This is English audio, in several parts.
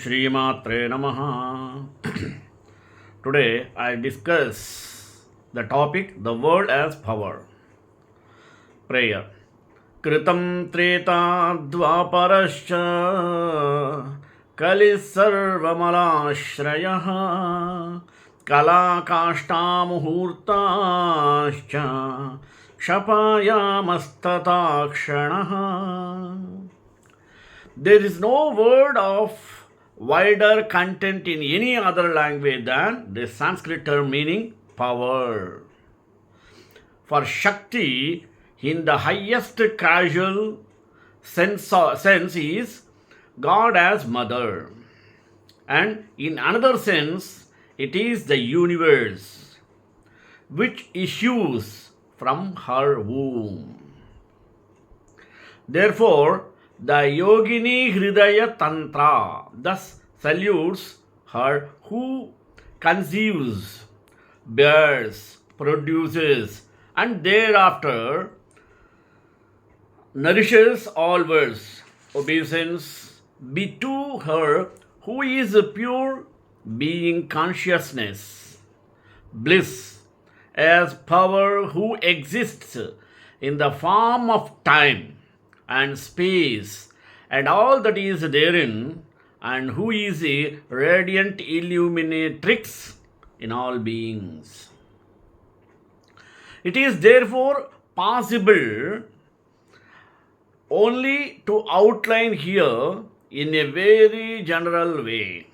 Shrimatre Namaha. Today I discuss the topic the word as power. Prayer. Kritam treta dvaparascha kali sarvamalashrayah kala kashta muhurtascha kshapayamastata kshanaha. There is no word of wider content in any other language than the Sanskrit term meaning power. For Shakti, in the highest casual sense is God as mother. And in another sense, it is the universe which issues from her womb. Therefore, the Yogini Hridaya Tantra thus salutes her who conceives, bears, produces, and thereafter nourishes all worlds. Obeisance be to her who is a pure being consciousness, bliss, as power who exists in the form of time and space and all that is therein, and who is a radiant illuminatrix in all beings. It is therefore possible only to outline here in a very general way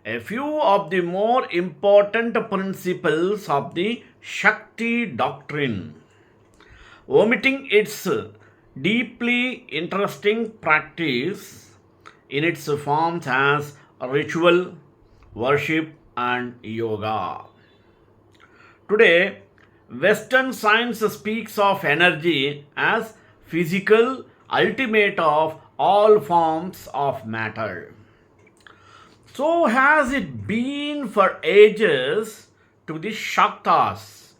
a few of the more important principles of the Shakti doctrine, omitting its deeply interesting practice in its forms as ritual, worship, and yoga. Today, Western science speaks of energy as physical ultimate of all forms of matter. So has it been for ages to the Shaktas,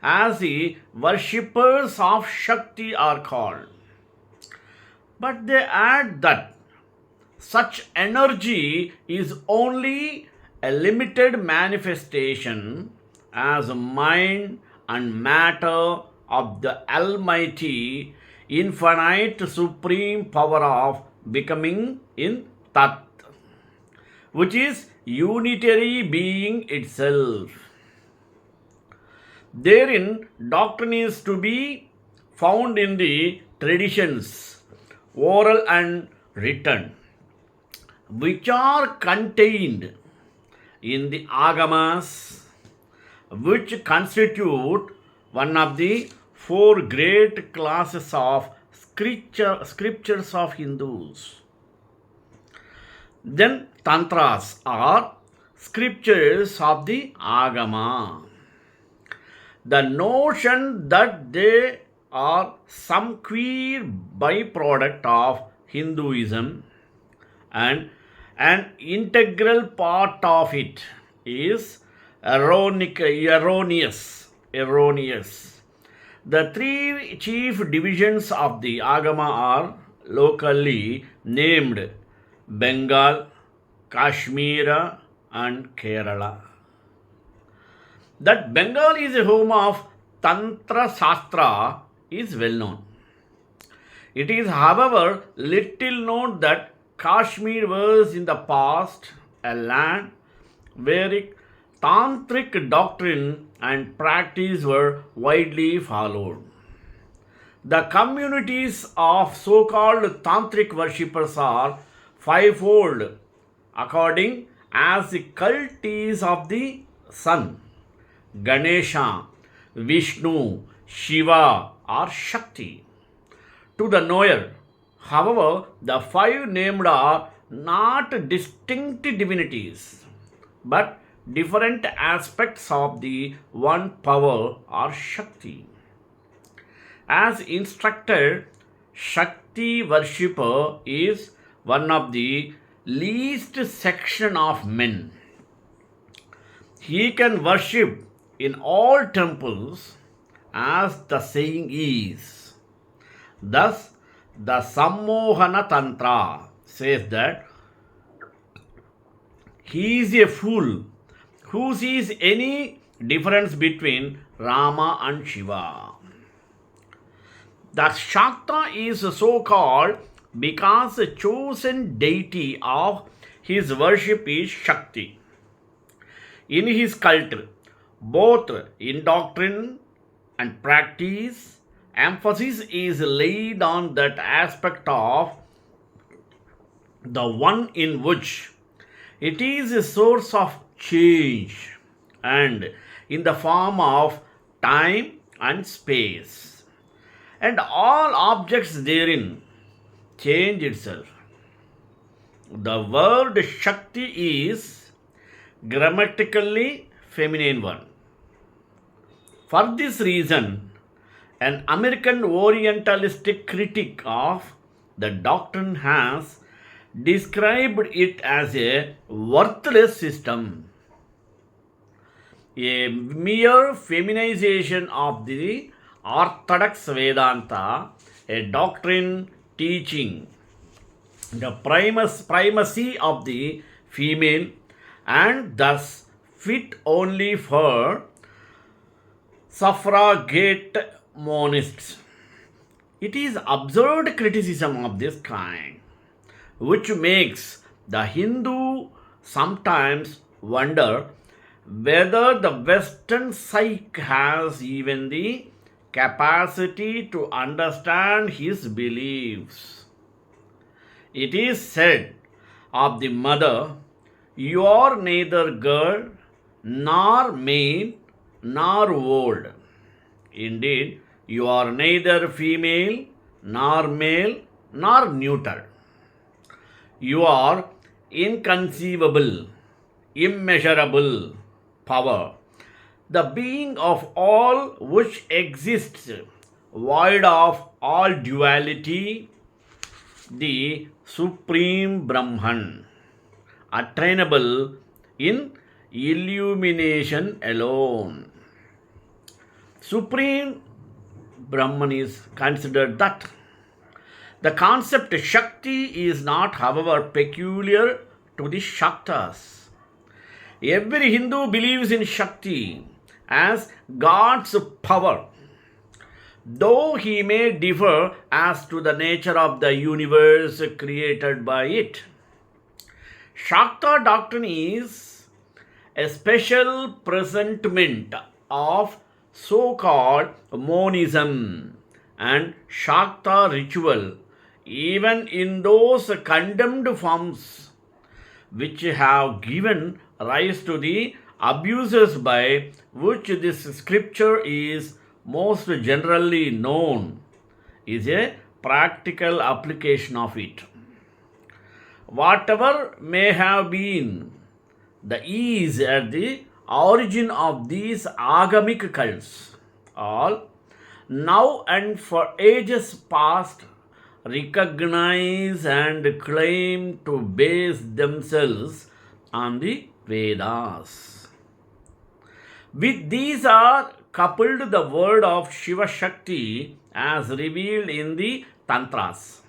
as the worshippers of Shakti are called. But they add that such energy is only a limited manifestation as mind and matter of the Almighty, infinite supreme power of becoming in Tat, which is unitary being itself. Therein, doctrine is to be found in the traditions, oral and written, which are contained in the agamas, which constitute one of the four great classes of scriptures of Hindus. Then tantras are scriptures of the agama. The notion that they are some queer byproduct of Hinduism and an integral part of it is erroneous. The three chief divisions of the Agama are locally named Bengal, Kashmir, and Kerala. That Bengal is a home of Tantra Shastra is well known. It is, however, little known that Kashmir was in the past a land where Tantric doctrine and practice were widely followed. The communities of so-called Tantric worshippers are fivefold, according as the cult is of the sun, Ganesha, Vishnu, Shiva, or Shakti. To the knower, however, the five named are not distinct divinities, but different aspects of the one power or Shakti. As instructed, Shakti worshipper is one of the least section of men. He can worship in all temples, as the saying is. Thus, the Sammohana Tantra says that He is a fool who sees any difference between Rama and Shiva. The Shakta is so called because the chosen deity of his worship is Shakti. In his cult, both in doctrine and practice, emphasis is laid on that aspect of the one in which it is a source of change and in the form of time and space, and all objects therein change itself. The word Shakti is grammatically feminine one. For this reason, an American Orientalistic critic of the doctrine has described it as a worthless system, a mere feminization of the Orthodox Vedanta, a doctrine teaching the primacy of the female and thus fit only for suffragette monists. It is absurd criticism of this kind which makes the Hindu sometimes wonder whether the Western psyche has even the capacity to understand his beliefs. It is said of the mother, "You are neither girl nor maid nor old. Indeed, you are neither female nor male nor neuter. You are inconceivable, immeasurable power, the being of all which exists, void of all duality, the Supreme Brahman, attainable in illumination alone." Supreme Brahman is considered that. The concept Shakti is not, however, peculiar to the Shaktas. Every Hindu believes in Shakti as God's power, though he may differ as to the nature of the universe created by it. Shakta doctrine is a special presentment of so-called monism and Shakta ritual, even in those condemned forms which have given rise to the abuses by which this scripture is most generally known, is a practical application of it. Whatever may have been the ease at the origin of these agamic cults, all now and for ages past recognize and claim to base themselves on the Vedas. With these are coupled the word of Shiva Shakti as revealed in the Tantras.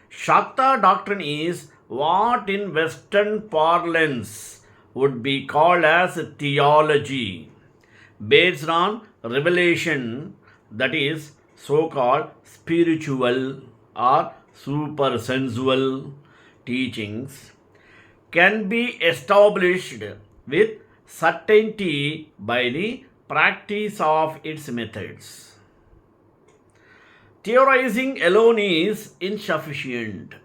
Shakta doctrine is what in Western parlance would be called as theology, based on revelation, that is, so called spiritual or supersensual teachings, can be established with certainty by the practice of its methods. Theorizing alone is insufficient.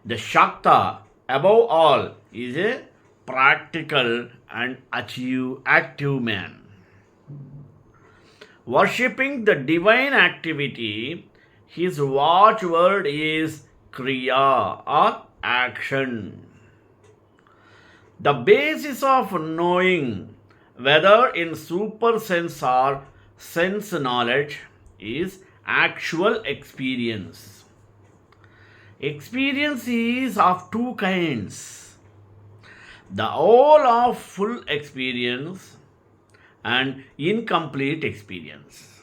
The Shakta, above all, is a practical and active man. Worshipping the divine activity, his watchword is Kriya or action. The basis of knowing, whether in super sense or sense knowledge, is actual experience. Experience is of two kinds: the whole of full experience and incomplete experience.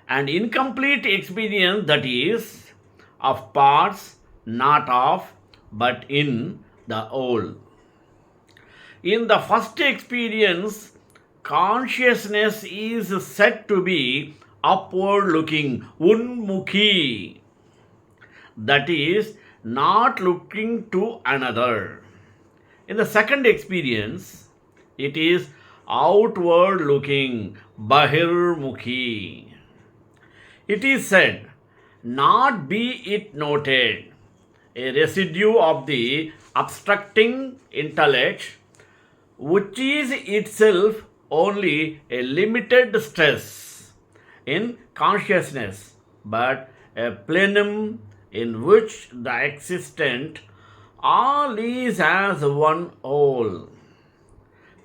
An incomplete experience, that is, of parts, not of, but in the whole. In the first experience, consciousness is said to be upward looking, unmukhi, that is, not looking to another. In the second experience, it is outward looking, bahirmukhi. It is said, not be it noted, a residue of the obstructing intellect, which is itself only a limited stress in consciousness, but a plenum in which the existent all is as one whole.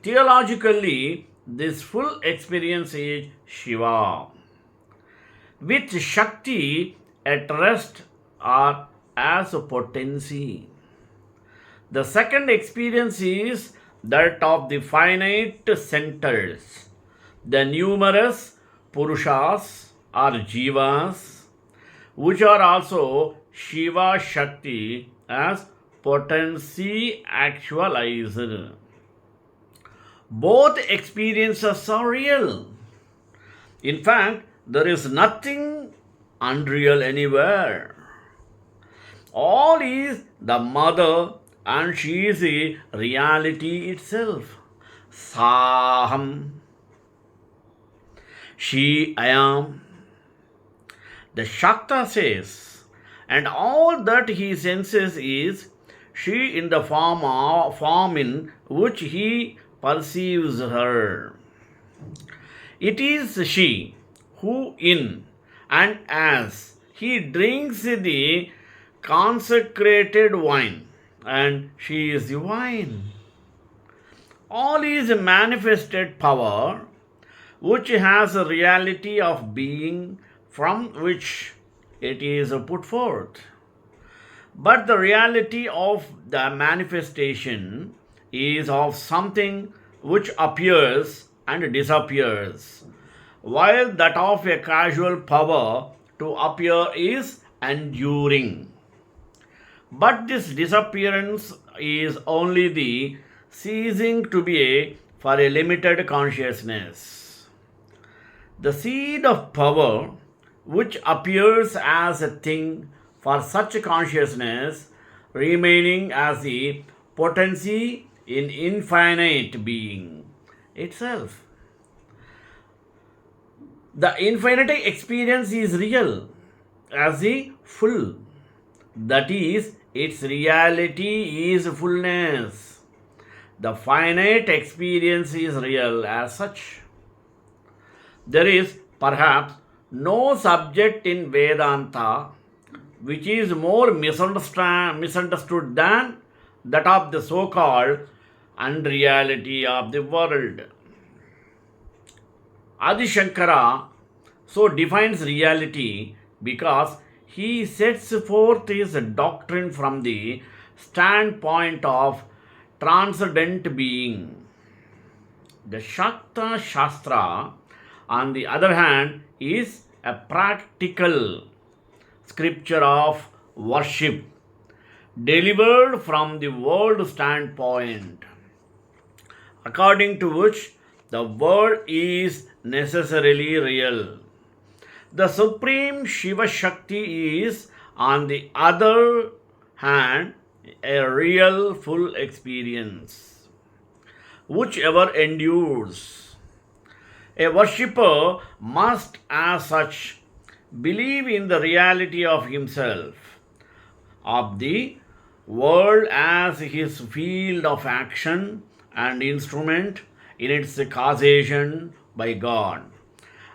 Theologically, this full experience is Shiva, with Shakti at rest or as a potency. The second experience is that of the finite centers, the numerous Purushas or Jivas, which are also Shiva Shakti as potency actualized. Both experiences are real. In fact, there is nothing unreal anywhere. All is the mother and she is the reality itself. Saham. She, I am. The Shakta says, and all that he senses is she in the form in which he perceives her. It is she who in and as he drinks the consecrated wine, and she is the wine. All is a manifested power which has a reality of being from which it is put forth. But the reality of the manifestation is of something which appears and disappears, while that of a causal power to appear is enduring. But this disappearance is only the ceasing to be for a limited consciousness. The seed of power, which appears as a thing for such consciousness, remaining as the potency in infinite being itself. The infinite experience is real as the full, that is, its reality is fullness. The finite experience is real as such. There is perhaps no subject in Vedanta which is more misunderstood than that of the so-called unreality of the world. Adi Shankara so defines reality because he sets forth his doctrine from the standpoint of transcendent being. The Shakta Shastra, on the other hand, is a practical scripture of worship delivered from the world standpoint, according to which the world is necessarily real. The Supreme Shiva Shakti is, on the other hand, a real full experience, which ever endures. A worshipper must, as such, believe in the reality of himself, of the world as his field of action and instrument in its causation by God,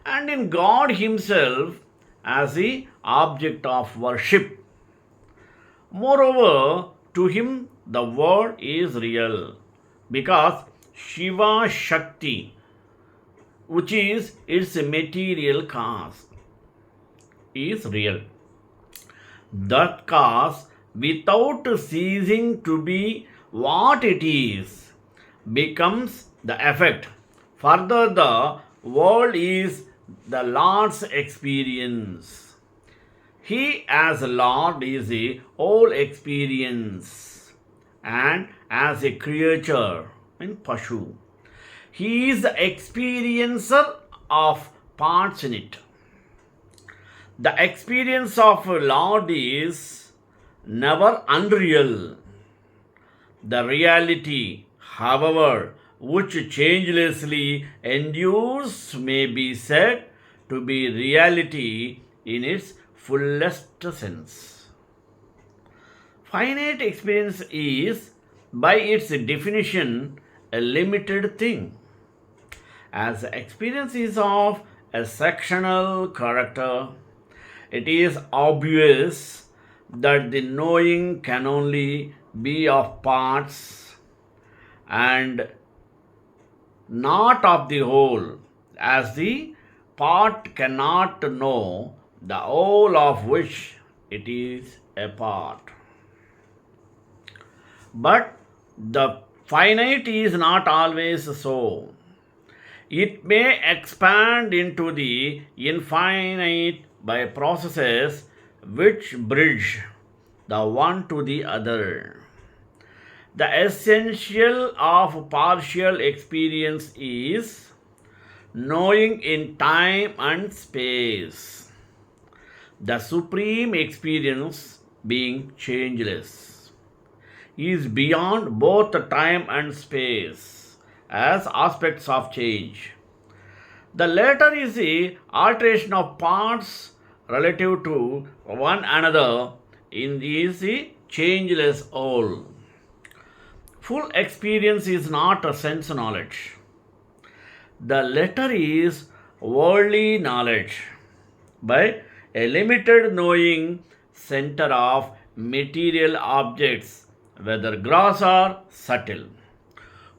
and in God Himself as the object of worship. Moreover, to him the world is real because Shiva Shakti, which is its material cause, is real. That cause, without ceasing to be what it is, becomes the effect. Further, the world is the Lord's experience. He, as Lord, is the whole experience, and as a creature in Pashu. He is the experiencer of parts in it. The experience of Lord is never unreal. The reality, however, which changelessly endures may be said to be reality in its fullest sense. Finite experience is, by its definition, a limited thing. As experience is of a sectional character, it is obvious that the knowing can only be of parts and not of the whole, as the part cannot know the whole of which it is a part. But the finite is not always so. It may expand into the infinite by processes which bridge the one to the other. The essential of partial experience is knowing in time and space. The supreme experience, being changeless, is beyond both time and space as aspects of change. The latter is the alteration of parts relative to one another in the changeless whole. Full experience is not a sense knowledge. The latter is worldly knowledge by a limited knowing center of material objects, whether gross or subtle.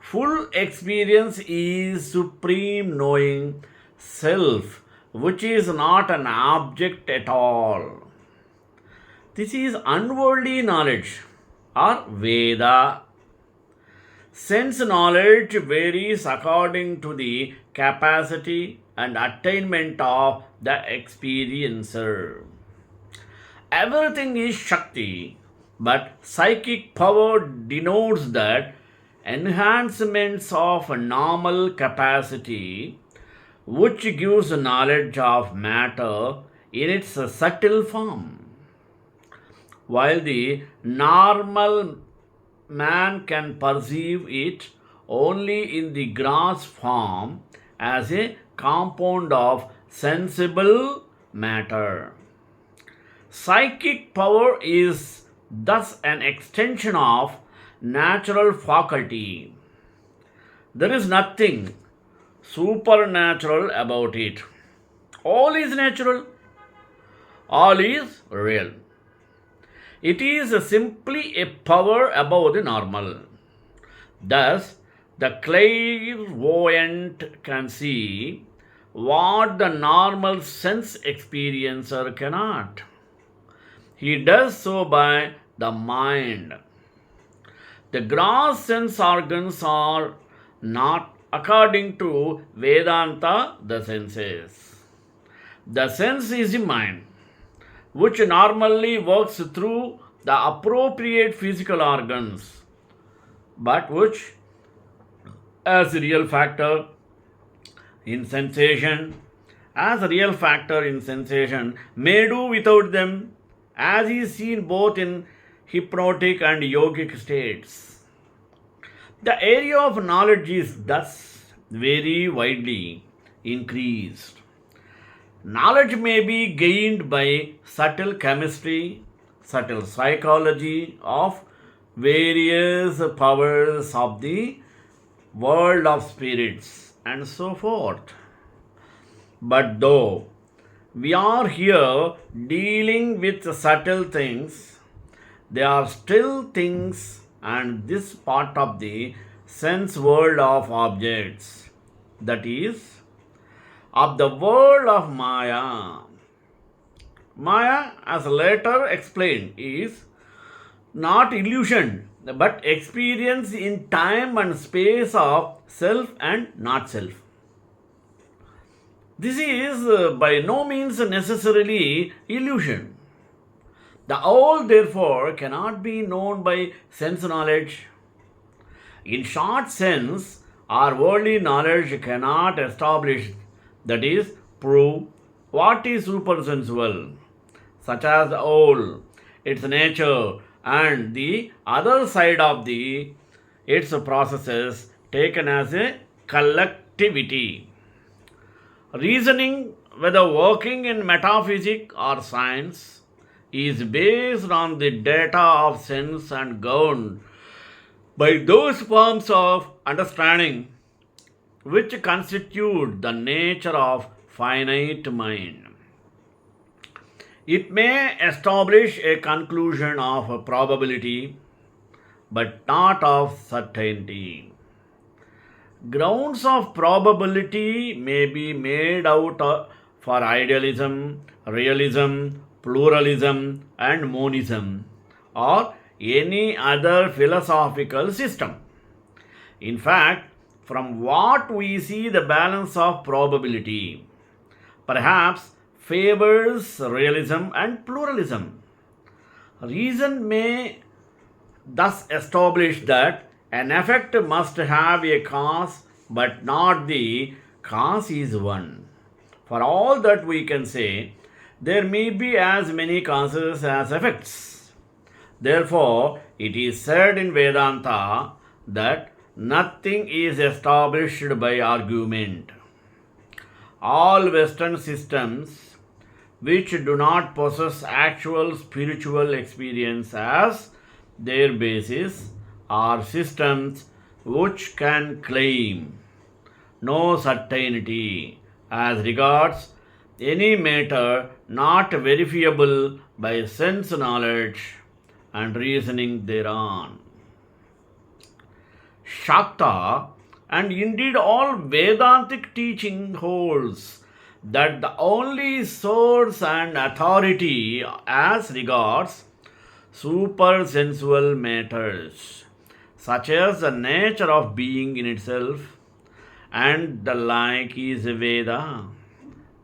Full experience is supreme knowing self, which is not an object at all. This is unworldly knowledge or Veda. Sense knowledge varies according to the capacity and attainment of the experiencer. Everything is Shakti, but psychic power denotes that enhancements of normal capacity which gives knowledge of matter in its subtle form. While the normal man can perceive it only in the gross form as a compound of sensible matter. Psychic power is thus an extension of natural faculty. There is nothing supernatural about it. All is natural, all is real. It is simply a power above the normal. Thus, the clairvoyant can see what the normal sense experiencer cannot. He does so by the mind. The gross sense organs are not, according to Vedanta, the senses. The sense is the mind, which normally works through the appropriate physical organs, but which, as a real factor in sensation, may do without them, as is seen both in hypnotic and yogic states. The area of knowledge is thus very widely increased. Knowledge may be gained by subtle chemistry, subtle psychology of various powers of the world of spirits, and so forth. But though we are here dealing with subtle things, they are still things, and this part of the sense world of objects, that is, of the world of Maya. Maya, as later explained, is not illusion but experience in time and space of self and not self. This is by no means necessarily illusion. The all, therefore, cannot be known by sense knowledge. In short sense, our worldly knowledge cannot establish, that is, prove what is supersensual, such as the all, its nature, and the other side of its processes taken as a collectivity. Reasoning, whether working in metaphysics or science, is based on the data of sense and governed by those forms of understanding which constitute the nature of finite mind. It may establish a conclusion of probability, but not of certainty. Grounds of probability may be made out for idealism, realism, pluralism, and monism, or any other philosophical system. In fact, from what we see, the balance of probability perhaps favors realism and pluralism. Reason may thus establish that an effect must have a cause, but not the cause is one. For all that we can say, there may be as many causes as effects. Therefore, it is said in Vedanta that nothing is established by argument. All Western systems which do not possess actual spiritual experience as their basis are systems which can claim no certainty as regards any matter not verifiable by sense knowledge and reasoning thereon. Shakta, and indeed all Vedantic teaching holds that the only source and authority as regards supersensual matters, such as the nature of being in itself, and the like, is Veda.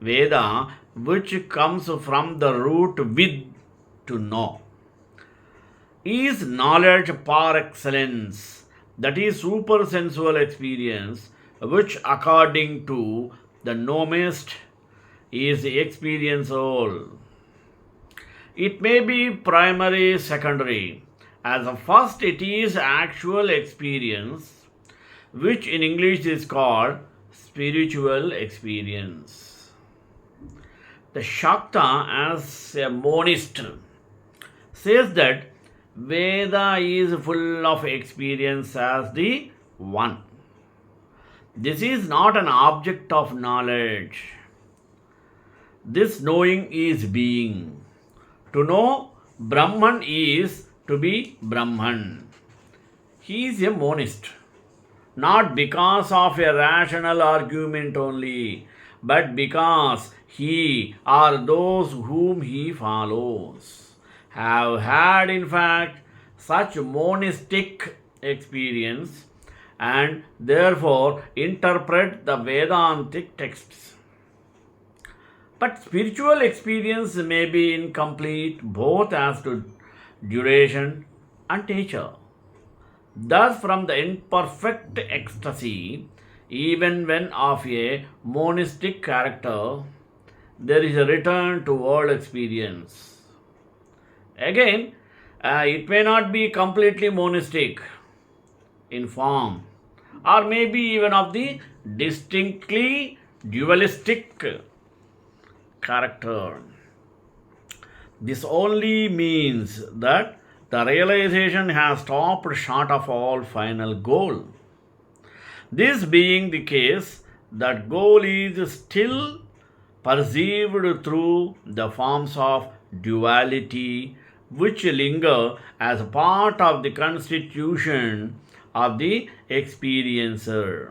Veda, which comes from the root with, to know, is knowledge par excellence, that is, supersensual experience, which, according to the nomist, is the experience all. It may be primary, secondary. As a first, it is actual experience, which in English is called spiritual experience. The Shakta, as a monist, says that Veda is full of experience as the one. This is not an object of knowledge. This knowing is being. To know Brahman is to be Brahman. He is a monist, not because of a rational argument only, but because he or those whom he follows have had, in fact, such monistic experience and therefore interpret the Vedantic texts. But spiritual experience may be incomplete both as to duration and nature. Thus, from the imperfect ecstasy, even when of a monistic character, there is a return to world experience. Again, it may not be completely monistic in form, or maybe even of the distinctly dualistic character. This only means that the realization has stopped short of all final goal. This being the case, that goal is still perceived through the forms of duality which linger as part of the constitution of the experiencer.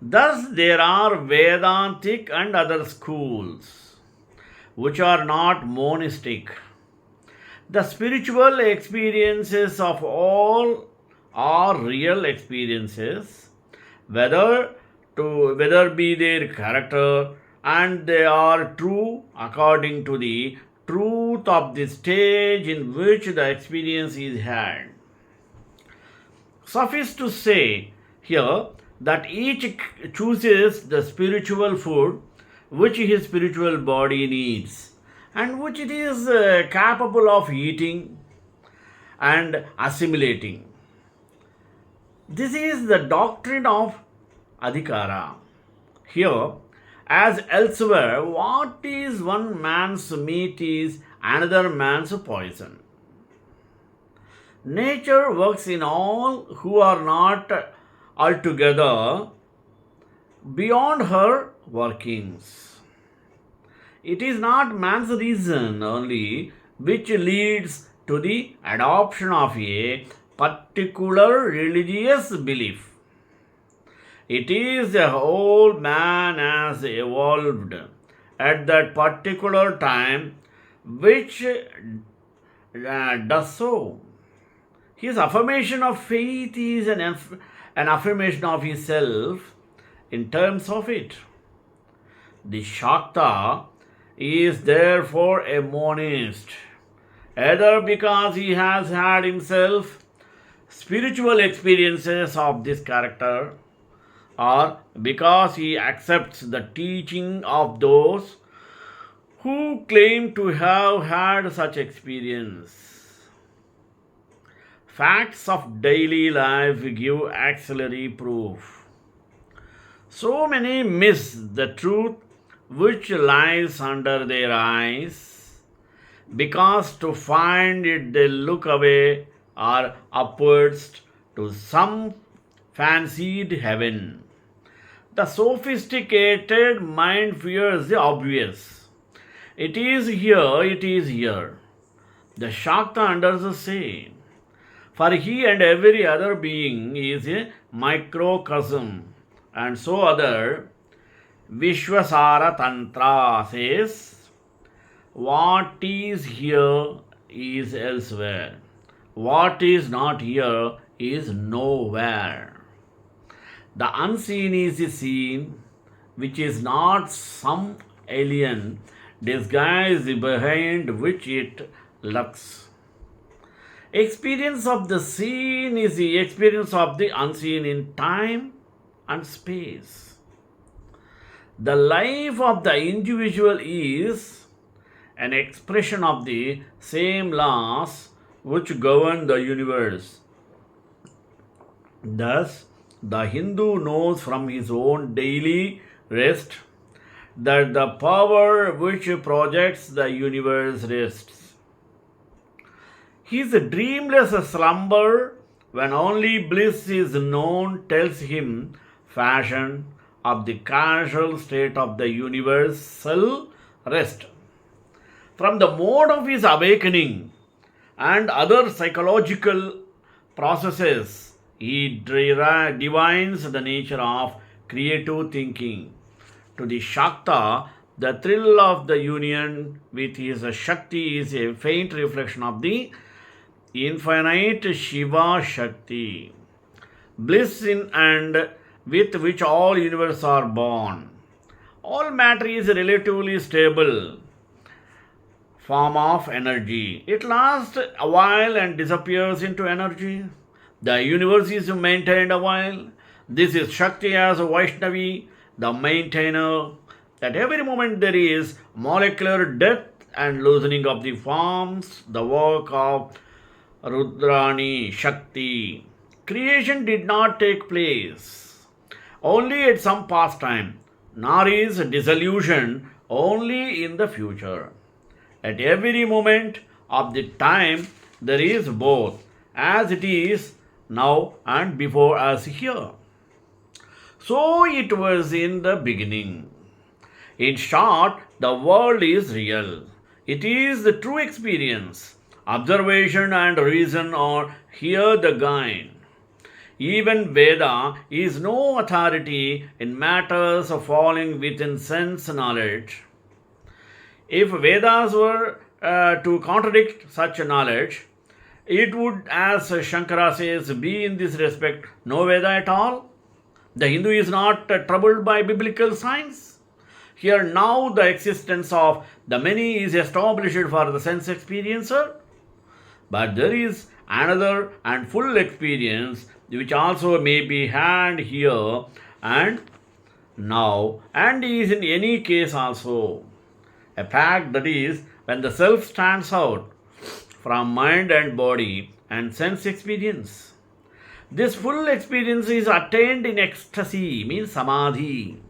Thus, there are Vedantic and other schools which are not monistic. The spiritual experiences of all are real experiences, whether be their character, and they are true according to the truth of the stage in which the experience is had. Suffice to say here that each chooses the spiritual food which his spiritual body needs and which it is capable of eating and assimilating. This is the doctrine of adhikara. Here, as elsewhere, what is one man's meat is another man's poison. Nature works in all who are not altogether beyond her workings. It is not man's reason only which leads to the adoption of a particular religious belief. It is the whole man has evolved at that particular time which does so. His affirmation of faith is an affirmation of himself in terms of it. The Shakta is therefore a monist, either because he has had himself spiritual experiences of this character, or because he accepts the teaching of those who claim to have had such experience. Facts of daily life give auxiliary proof. So many miss the truth which lies under their eyes, because to find it they look away or upwards to some fancied heaven. The sophisticated mind fears the obvious. It is here, it is here. The Shakta understands the same. For he and every other being is a microcosm, and so other Vishwasara Tantra says, what is here is elsewhere. What is not here is nowhere. The unseen is the seen, which is not some alien disguise behind which it lurks. Experience of the seen is the experience of the unseen in time and space. The life of the individual is an expression of the same laws which govern the universe. Thus, the Hindu knows from his own daily rest that the power which projects the universe rests. His dreamless slumber, when only bliss is known, tells him fashion of the casual state of the universal rest. From the mode of his awakening and other psychological processes, he divines the nature of creative thinking. To the Shakta, the thrill of the union with his Shakti is a faint reflection of the infinite Shiva Shakti, bliss in and with which all universes are born. All matter is a relatively stable form of energy. It lasts a while and disappears into energy. The universe is maintained a while. This is Shakti as a Vaishnavi, the maintainer. At every moment there is molecular death and loosening of the forms, the work of Rudrani Shakti. Creation did not take place only at some past time, nor is dissolution only in the future. At every moment of the time there is both, as it is now and before us here. So it was in the beginning. In short, the world is real. It is the true experience. Observation and reason are here the guide. Even Veda is no authority in matters falling within sense knowledge. If Vedas were to contradict such knowledge, it would, as Shankara says, be in this respect no Veda at all. The Hindu is not troubled by biblical science. Here now the existence of the many is established for the sense experiencer, but there is another and full experience which also may be had here and now and is in any case also. A fact that is when the self stands out from mind and body and sense experience. This full experience is attained in ecstasy, means samadhi.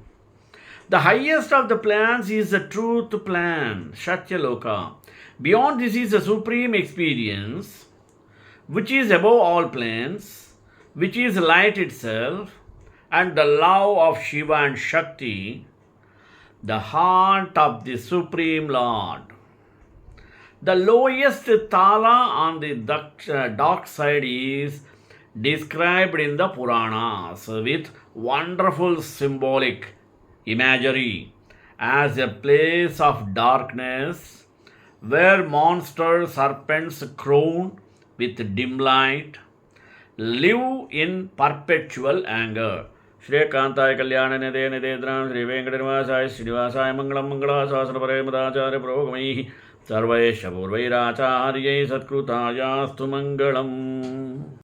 The highest of the plans is the truth plan, Satyaloka. Beyond this is the supreme experience, which is above all plans, which is light itself, and the love of Shiva and Shakti, the heart of the Supreme Lord. The lowest tala on the dark side is described in the Puranas with wonderful symbolic imagery as a place of darkness where monster serpents crowned with dim light live in perpetual anger. श्रीकांताय Kalyan Nidhe निधेन्द्रां Shri वेंकटनिवासाय श्रीनिवासाय Mangalam मंगलाशासनपरे मदाचार्य पुरोगमैः सर्वैश्च पूर्वैराचार्यैः सत्कृतायास्तु Mangalam.